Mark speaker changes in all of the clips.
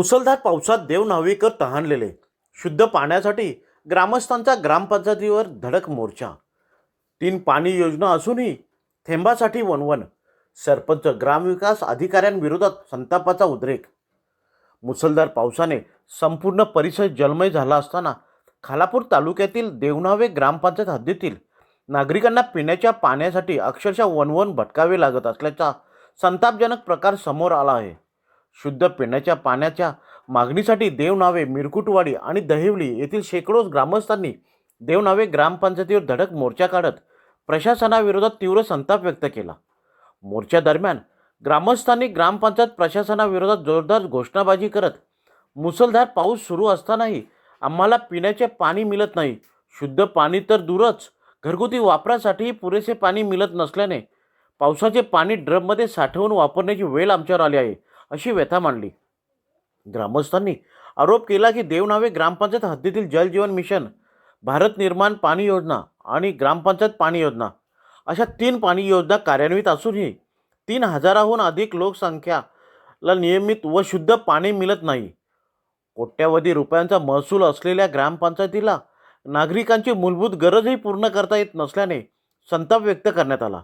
Speaker 1: मुसळधार पावसात देवनावेकर तहानलेले. शुद्ध पाण्यासाठी ग्रामस्थांचा ग्रामपंचायतीवर धडक मोर्चा. 3 पाणी योजना असूनही थेंबासाठी वणवण. सरपंच ग्रामविकास अधिकाऱ्यांविरोधात संतापाचा उद्रेक. मुसळधार पावसाने संपूर्ण परिसर जलमय झाला असताना खालापूर तालुक्यातील देवनावे ग्रामपंचायत हद्दीतील नागरिकांना पिण्याच्या पाण्यासाठी अक्षरशः वणवण भटकावे लागत असल्याचा संतापजनक प्रकार समोर आला आहे. शुद्ध पिण्याच्या पाण्याच्या मागणीसाठी देवनावे, मिरकुटवाडी आणि दहिवली येथील शेकडो ग्रामस्थांनी देवनावे ग्रामपंचायतीवर धडक मोर्चा काढत प्रशासनाविरोधात तीव्र संताप व्यक्त केला. मोर्चा दरम्यान ग्रामस्थांनी ग्रामपंचायत प्रशासनाविरोधात जोरदार घोषणाबाजी करत, मुसळधार पाऊस सुरू असतानाही आम्हाला पिण्याचे पाणी मिळत नाही, शुद्ध पाणी तर दूरच घरगुती वापरासाठी पुरेसे पाणी मिळत नसल्याने पावसाचे पाणी ड्रममध्ये साठवून वापरण्याची वेळ आमच्यावर आली आहे, अशी व्यथा मांडली. ग्रामस्थांनी आरोप केला की देवनावे ग्रामपंचायत हद्दीतील जल जीवन मिशन, भारत निर्माण पाणी योजना आणि ग्रामपंचायत पाणी योजना अशा 3 पाणी योजना कार्यान्वित असूनही 3000हून अधिक लोकसंख्याला नियमित व शुद्ध पाणी मिळत नाही. कोट्यावधी रुपयांचा महसूल असलेल्या ग्रामपंचायतीला नागरिकांची मूलभूत गरजही पूर्ण करता येत नसल्याने संताप व्यक्त करण्यात आला.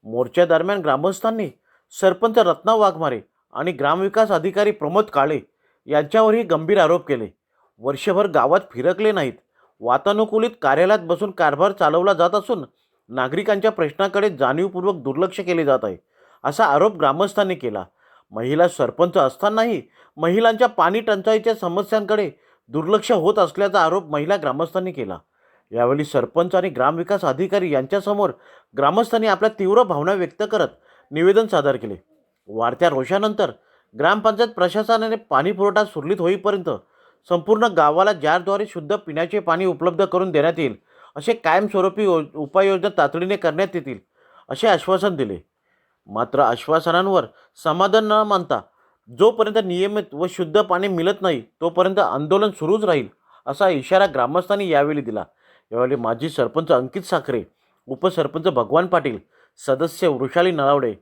Speaker 1: मोर्चा दरम्यान ग्रामस्थांनी सरपंच रत्ना वाघमारे आणि ग्रामविकास अधिकारी प्रमोद काळे यांच्यावरही गंभीर आरोप केले. वर्षभर गावात फिरकले नाहीत, वातानुकूलित कार्यालयात बसून कारभार चालवला जात असून नागरिकांच्या प्रश्नाकडे जाणीवपूर्वक दुर्लक्ष केले जात आहे, असा आरोप ग्रामस्थांनी केला. महिला सरपंच असतानाही महिलांच्या पाणी टंचाईच्या समस्यांकडे दुर्लक्ष होत असल्याचा आरोप महिला ग्रामस्थांनी केला. यावेळी सरपंच आणि ग्रामविकास अधिकारी यांच्यासमोर ग्रामस्थांनी आपल्या तीव्र भावना व्यक्त करत निवेदन सादर केले. वाढत्या रोषानंतर ग्रामपंचायत प्रशासनाने पाणी पुरवठा सुरळीत होईपर्यंत संपूर्ण गावाला जारद्वारे शुद्ध पिण्याचे पाणी उपलब्ध करून देण्यात येईल, असे कायमस्वरूपी उपाययोजना तातडीने करण्यात येतील, असे आश्वासन दिले. मात्र आश्वासनांवर समाधान न मानता जोपर्यंत नियमित व शुद्ध पाणी मिळत नाही तोपर्यंत आंदोलन सुरूच राहील, असा इशारा ग्रामस्थांनी यावेळी दिला. यावेळी माजी सरपंच अंकित साखरे, उपसरपंच भगवान पाटील, सदस्य वृषाली नळावडे,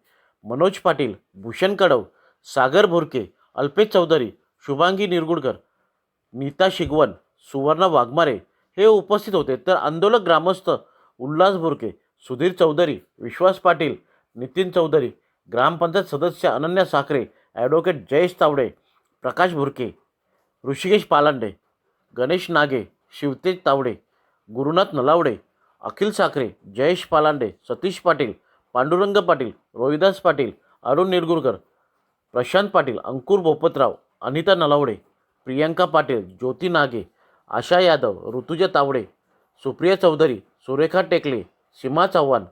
Speaker 1: मनोज पाटील, भूषण कडव, सागर भुरके, अल्पेश चौधरी, शुभांगी निरगुडकर, नीता शिगवन, सुवर्ण वाघमारे हे उपस्थित होते. तर आंदोलक ग्रामस्थ उल्हास भुरके, सुधीर चौधरी, विश्वास पाटील, नितीन चौधरी, ग्रामपंचायत सदस्य अनन्या साखरे, ॲडव्होकेट जयेश तावडे, प्रकाश भुरके, ऋषिकेश पालांडे, गणेश नागे, शिवतेज तावडे, गुरुनाथ नलावडे, अखिल साखरे, जयेश पालांडे, सतीश पाटील, पांडुरंग पाटील, रोहिदास पाटील, अरुण निरगुडकर, प्रशांत पाटील, अंकुर बोपतराव, अनिता नलावडे, प्रियंका पाटील, ज्योती नागे, आशा यादव, ऋतुजा तावडे, सुप्रिया चौधरी, सुरेखा टेकले, सीमा चव्हाण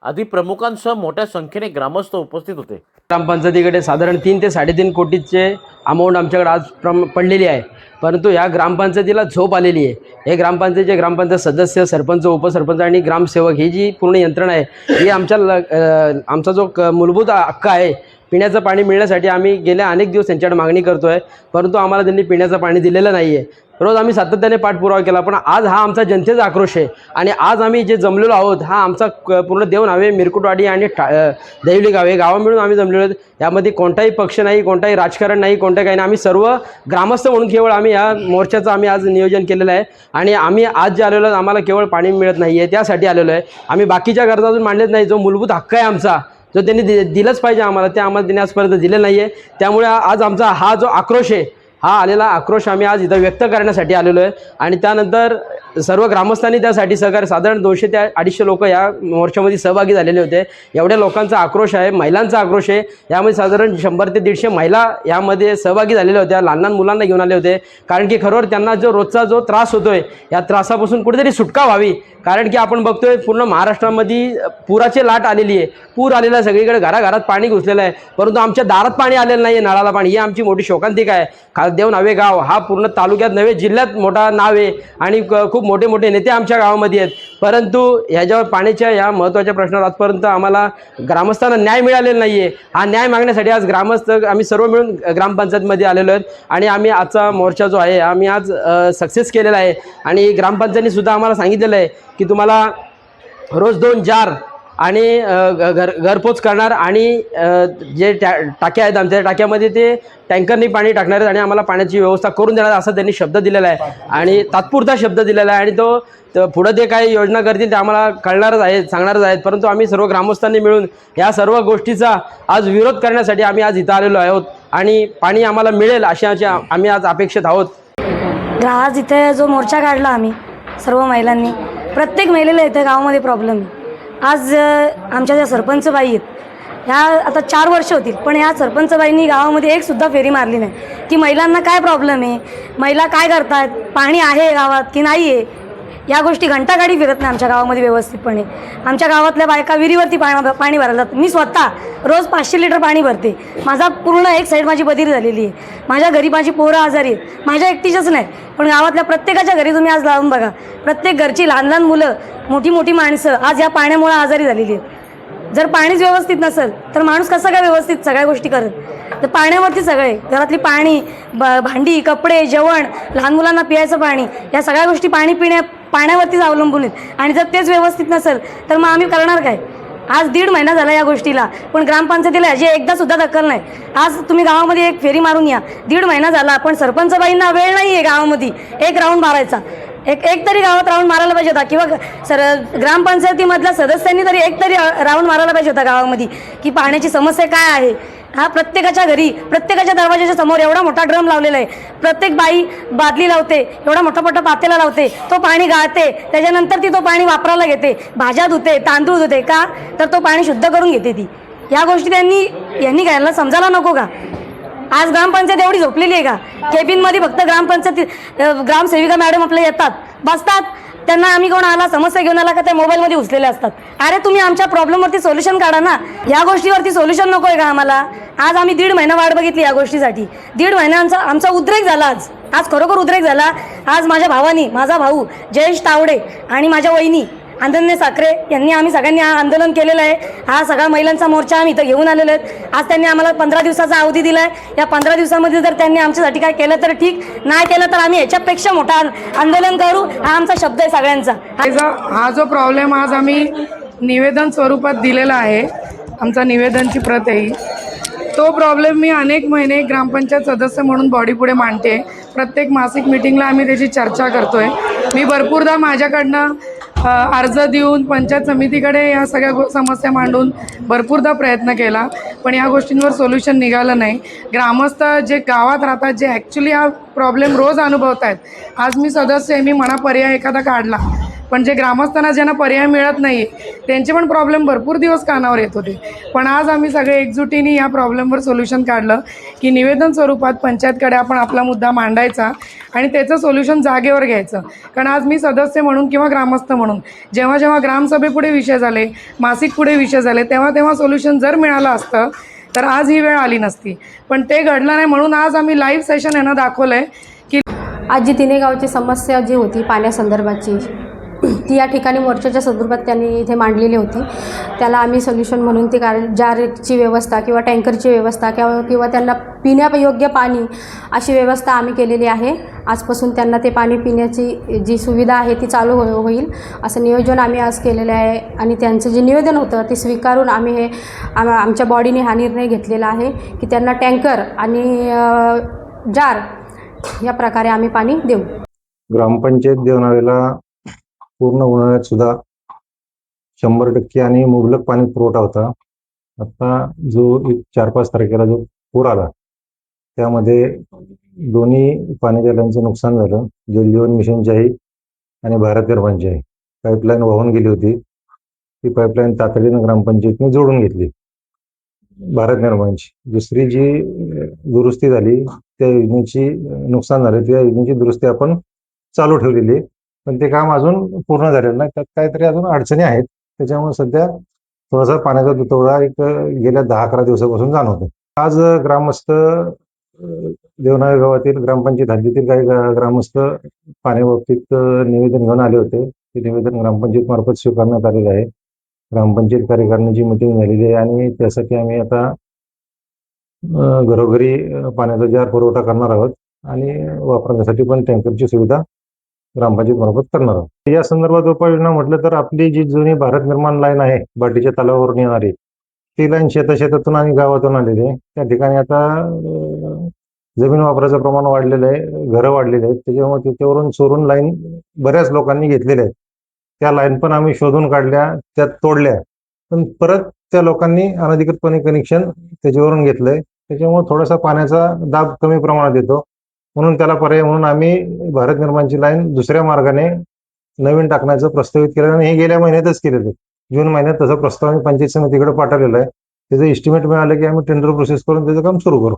Speaker 1: आदी प्रमुखांसह मोठ्या संख्येने ग्रामस्थ उपस्थित होते.
Speaker 2: ग्रामपंचायतीकडे साधारण 3 ते 3.5 कोटीचे अमाऊंट आमच्याकडे आज पडलेली आहे, परंतु या ग्रामपंचायतीला झोप आलेली आहे. हे ग्रामपंचायत सदस्य, सरपंच, उपसरपंच आणि ग्रामसेवक ही जी पूर्ण यंत्रणा आहे, ही आमचा जो मूलभूत हक्क आहे पिण्याचं पाणी मिळण्यासाठी आम्ही गेल्या अनेक दिवस त्यांच्याकडे मागणी करतो आहे, परंतु आम्हाला त्यांनी पिण्याचं पाणी दिलेलं नाही आहे. रोज आम्ही सातत्याने पाठपुरावा केला, पण आज हा आमचा जनतेचा आक्रोश आहे आणि आज आम्ही जे जमलेलो आहोत हा आमचा पूर्ण देवनावे, मिरकुटवाडी आणि दहिवली गावे गावा मिळून आम्ही जमलेलो आहोत. यामध्ये कोणताही पक्ष नाही, कोणताही राजकारण नाही, कोणतं काही नाही. आम्ही सर्व ग्रामस्थ म्हणून केवळ आम्ही या मोर्चाचं आम्ही आज नियोजन केलेलं आहे आणि आम्ही आज जे आलेलो आम्हाला केवळ पाणी मिळत नाही आहे त्यासाठी आलेलो आहे. आम्ही बाकीच्या गरजा अजून मांडलेत नाही. जो मूलभूत हक्क आहे आमचा, जो त्यांनी दिलंच पाहिजे आम्हाला, ते आम्हाला त्यांनी आजपर्यंत दिलेलं नाही आहे. त्यामुळे आज आमचा हा जो आक्रोश आहे, हा आलेला आक्रोश आम्ही आज इथं व्यक्त करण्यासाठी आलेलो आहे आणि त्यानंतर सर्व ग्रामस्थांनी त्यासाठी सहकार्य, साधारण 200 ते 250 लोक या मोर्चामध्ये सहभागी झालेले होते. एवढ्या लोकांचा आक्रोश आहे, महिलांचा आक्रोश आहे. यामध्ये साधारण 100 ते 150 महिला यामध्ये सहभागी झालेल्या होत्या, लहान लहान मुलांना घेऊन आले होते. कारण की खरोखर त्यांना जो रोजचा जो त्रास होतोय या त्रासापासून कुठेतरी सुटका व्हावी. कारण की आपण बघतोय पूर्ण महाराष्ट्रामध्ये पुराची लाट आलेली आहे, पूर आलेला आहे, सगळीकडे घराघरात पाणी घुसलेलं आहे, परंतु आमच्या दारात पाणी आलेलं नाही आहे, नळाला पाणी. ही आमची मोठी शोकांतिका आहे. देवनावे गाव हा पूर्ण तालुक्यात नव्हे जिल्ह्यात मोठा नाव आहे आणि खूप मोठे मोठे नेते आमच्या गावामध्ये आहेत, परंतु ह्याच्यावर पाण्याच्या या महत्त्वाच्या प्रश्नावर आजपर्यंत आम्हाला ग्रामस्थांना न्याय मिळालेला नाही आहे. हा न्याय मागण्यासाठी आज ग्रामस्थ आम्ही सर्व मिळून ग्रामपंचायतमध्ये आलेलो आहेत आणि आम्ही आजचा मोर्चा जो आहे आम्ही आज सक्सेस केलेला आहे आणि ग्रामपंचायतीने सुद्धा आम्हाला सांगितलेलं आहे की तुम्हाला रोज 2 जार आणि घरपोच करणार आणि जे टाक्या आहेत आमच्या टाक्यामध्ये ते टँकरनी पाणी टाकणार आहेत आणि आम्हाला पाण्याची व्यवस्था करून देणार असा त्यांनी शब्द दिलेला आहे आणि तात्पुरता शब्द दिलेला आहे. आणि तो पुढं ते काही योजना करतील ते आम्हाला कळणारच आहेत, सांगणारच आहेत. परंतु आम्ही सर्व ग्रामस्थांनी मिळून या सर्व गोष्टीचा आज विरोध करण्यासाठी आम्ही आज इथं आलेलो आहोत आणि पाणी आम्हाला मिळेल अशी आम्ही आज अपेक्षित आहोत.
Speaker 3: आज इथे जो मोर्चा काढला आम्ही सर्व महिलांनी, प्रत्येक महिलेला इथे गावामध्ये प्रॉब्लेम आहे. आज आमच्या ज्या सरपंच बाई आहेत ह्या आता 4 वर्ष होतील, पण ह्या सरपंच बाईंनी गावामध्ये एक सुद्धा फेरी मारली नाही की महिलांना काय प्रॉब्लेम आहे, महिला काय करतात, पाणी आहे गावात की नाही आहे. या गोष्टी घंटागाडी फिरत नाही आमच्या गावामध्ये व्यवस्थितपणे. आमच्या गावातल्या बायका विहिरीवरती पाणी भरायला जातात. मी स्वतः रोज 500 लिटर पाणी भरते. माझा पूर्ण एक साईड माझी बधीर झालेली आहे. माझ्या घरी माझी पोरं आजारी आहेत, माझ्या एकटीच्याच नाही पण गावातल्या प्रत्येकाच्या घरी तुम्ही आज लावून बघा, प्रत्येक घरची लहान लहान मुलं, मोठी मोठी माणसं आज या पाण्यामुळे आजारी झालेली आहेत. जर पाणीच व्यवस्थित नसेल तर माणूस कसं काय व्यवस्थित सगळ्या गोष्टी करत. तर पाण्यावरती सगळे घरातली पाणी, भांडी, कपडे, जेवण, लहान मुलांना पियायचं पाणी, या सगळ्या गोष्टी पाण्यावरतीच अवलंबून आहेत. आणि जर तेच व्यवस्थित नसेल तर मग आम्ही करणार काय. आज 1.5 महिना झाला या गोष्टीला, पण ग्रामपंचायतीला याची एकदा सुद्धा दखल नाही. आज तुम्ही गावामध्ये एक फेरी मारून या, 1.5 महिना झाला पण सरपंच बाईंना वेळ नाही आहे गावामध्ये एक राऊंड मारायचा. एक तरी गावात राऊंड मारायला पाहिजे होता किंवा ग्रामपंचायतीमधल्या सदस्यांनी तरी एक तरी राऊंड मारायला पाहिजे होता गावामध्ये की पाण्याची समस्या काय आहे. हा प्रत्येकाच्या घरी, प्रत्येकाच्या दरवाजाच्या समोर एवढा मोठा ड्रम लावलेला आहे. प्रत्येक बाई बादली लावते, एवढा मोठा मोठा पातेला लावते, तो पाणी गाळते, त्याच्यानंतर ती तो पाणी वापरायला घेते, भाज्या धुते, तांदूळ धुते. का तर तो पाणी शुद्ध करून घेते ती. या गोष्टी यांनी घ्यायला समजायला नको का. आज ग्रामपंचायत एवढी झोपलेली आहे का. केबिनमध्ये फक्त ग्रामसेविका मॅडम आपल्या येतात, बसतात, त्यांना आम्ही कोण आला समस्या घेऊन आला का त्या मोबाईलमध्ये उचलेले असतात. अरे तुम्ही आमच्या प्रॉब्लेमवरती सोल्युशन काढा ना. या गोष्टीवरती सोल्युशन नको आहे का आम्हाला. आज आम्ही 1.5 महिना वाट बघितली या गोष्टीसाठी. 1.5 महिन्यांचा आमचा उद्रेक झाला. आज खरोखर उद्रेक झाला. आज माझ्या भावानी, माझा भाऊ जयेश तावडे आणि माझ्या वहिनी अनन्या साखरे यांनी आम्ही सगळ्यांनी आंदोलन केलेलं आहे. हा सगळा महिलांचा मोर्चा आम्ही इथं घेऊन आलेलो आहेत. आज त्यांनी आम्हाला 15 दिवसाचा अवधी दिला आहे. या 15 दिवसामध्ये जर त्यांनी आमच्यासाठी काय केलं तर ठीक, नाही केलं तर आम्ही याच्यापेक्षा मोठा आंदोलन करू. हा आमचा शब्द आहे सगळ्यांचा.
Speaker 4: हा जो प्रॉब्लेम आज आम्ही निवेदन स्वरूपात दिलेला आहे, आमचा निवेदनची प्रत आहे, तो प्रॉब्लेम मी अनेक महिने ग्रामपंचायत सदस्य म्हणून बॉडीपुढे मांडते. प्रत्येक मासिक मिटिंगला आम्ही त्याची चर्चा करतोय. मी भरपूरदा माझ्याकडनं अर्ज देऊन पंचायत समितीकडे या सगळ्या समस्या मांडून भरपूरदा प्रयत्न केला, पण या गोष्टींवर सोल्युशन निघालं नाही. ग्रामस्थ जे गावात राहतात, जे ॲक्च्युली हा प्रॉब्लेम रोज अनुभवत आहेत, आज मी सदस्य आहे, मी म्हणा पर्याय एखादा काढला, पण जे ग्रामस्थांना ज्यांना पर्याय मिळत नाही त्यांचे पण प्रॉब्लेम भरपूर दिवस कानावर येत होते. पण आज आम्ही सगळे एकजुटीने या प्रॉब्लेमवर सोल्युशन काढलं की निवेदन स्वरूपात पंचायतकडे आपण आपला मुद्दा मांडायचा आणि त्याचं सोल्युशन जागेवर घ्यायचं. कारण आज मी सदस्य म्हणून किंवा ग्रामस्थ म्हणून जेव्हा जेव्हा ग्रामसभेपुढे विषय झाले, मासिक पुढे विषय झाले, तेव्हा सोल्युशन जर मिळालं असतं तर आज ही वेळ आली नसती. पण ते घडलं नाही, म्हणून आज आम्ही लाईव्ह सेशन यांना दाखवलं आहे की
Speaker 5: आज जी तिन्ही गावची समस्या जी होती पाण्यासंदर्भाची, ती या ठिकाणी मोर्चाच्या संदर्भात त्यांनी इथे मांडलेली होती. त्याला आम्ही सोल्युशन म्हणून ती जारची व्यवस्था किंवा टँकरची व्यवस्था किंवा त्यांना पिण्यायोग्य पाणी अशी व्यवस्था आम्ही केलेली आहे. आजपासून त्यांना ते पाणी पिण्याची जी सुविधा आहे ती चालू होईल असं नियोजन आम्ही आज केलेलं आहे. आणि त्यांचं जे निवेदन होतं ते स्वीकारून आम्ही हे आमच्या बॉडीने हा निर्णय घेतलेला आहे की त्यांना टँकर आणि जार या प्रकारे आम्ही पाणी देऊ.
Speaker 6: ग्रामपंचायत देवनावेला पूर्ण उन्हाळ्यात सुद्धा 100% आणि मुबलक पाणी पुरवठा होता. आता जो 4-5 तारखेला जो पूर आला त्यामध्ये दोन्ही पाणी जालांचं नुकसान झालं. जलजीवन मिशनच्याही आणि भारत निर्माणच्याही पाईपलाईन वाहून गेली होती. ती पाईपलाईन तातडीनं ग्रामपंचायतीने जोडून घेतली भारत निर्माणची. दुसरी जी दुरुस्ती झाली त्या योजनेची नुकसान झालं, त्या योजनेची दुरुस्ती आपण चालू ठेवलेली आहे, पण ते काम अजून पूर्ण झालेलं नाही. त्यात काहीतरी अजून अडचणी आहेत. त्याच्यामुळे सध्या थोडासा पाण्याचा तुटवडा गेल्या 10-11 दिवसापासून जाणवतो. आज ग्रामस्थ देवनावे गावातील ग्रामपंचायत हद्दीतील काही ग्रामस्थ पाण्याबाबतीत निवेदन घेऊन आले होते. ते निवेदन ग्रामपंचायत मार्फत स्वीकारण्यात आलेलं आहे. ग्रामपंचायत कार्यकारिणीची मिटिंग झालेली आहे आणि त्यासाठी आम्ही आता घरोघरी पाण्याचा जार पुरवठा करणार आहोत आणि वापरण्यासाठी पण टँकरची सुविधा ग्रामपंचायत मार्फत करणार आहोत. या संदर्भात उपाययोजना म्हटलं तर आपली जी जुनी भारत निर्माण लाईन आहे बाटीच्या तलावावरून येणारी, ती लाईन शेतातून आणि गावातून आलेली आहे. त्या ठिकाणी आता जमीन वापराचं प्रमाण वाढलेलं आहे, घरं वाढलेली आहेत, त्याच्यामुळे तिच्यावरून चोरून लाईन बऱ्याच लोकांनी घेतलेल्या आहेत. त्या लाईन पण आम्ही शोधून काढल्या, त्या तोडल्या, पण परत त्या लोकांनी अनधिकृतपणे कनेक्शन त्याच्यावरून घेतलंय. त्याच्यामुळे थोडासा पाण्याचा दाब कमी प्रमाणात येतो. म्हणून त्याला पर्याय म्हणून आम्ही भारत निर्माणची लाईन दुसऱ्या मार्गाने नवीन टाकण्याचं प्रस्तावित केलं आणि हे गेल्या महिन्यातच केलेलं आहे. जून महिन्यात तसा प्रस्ताव आम्ही पंचायत समितीकडे पाठवलेला आहे. त्याचं एस्टिमेट मिळालं की आम्ही टेंडर प्रोसेस करून त्याचं काम सुरू करू.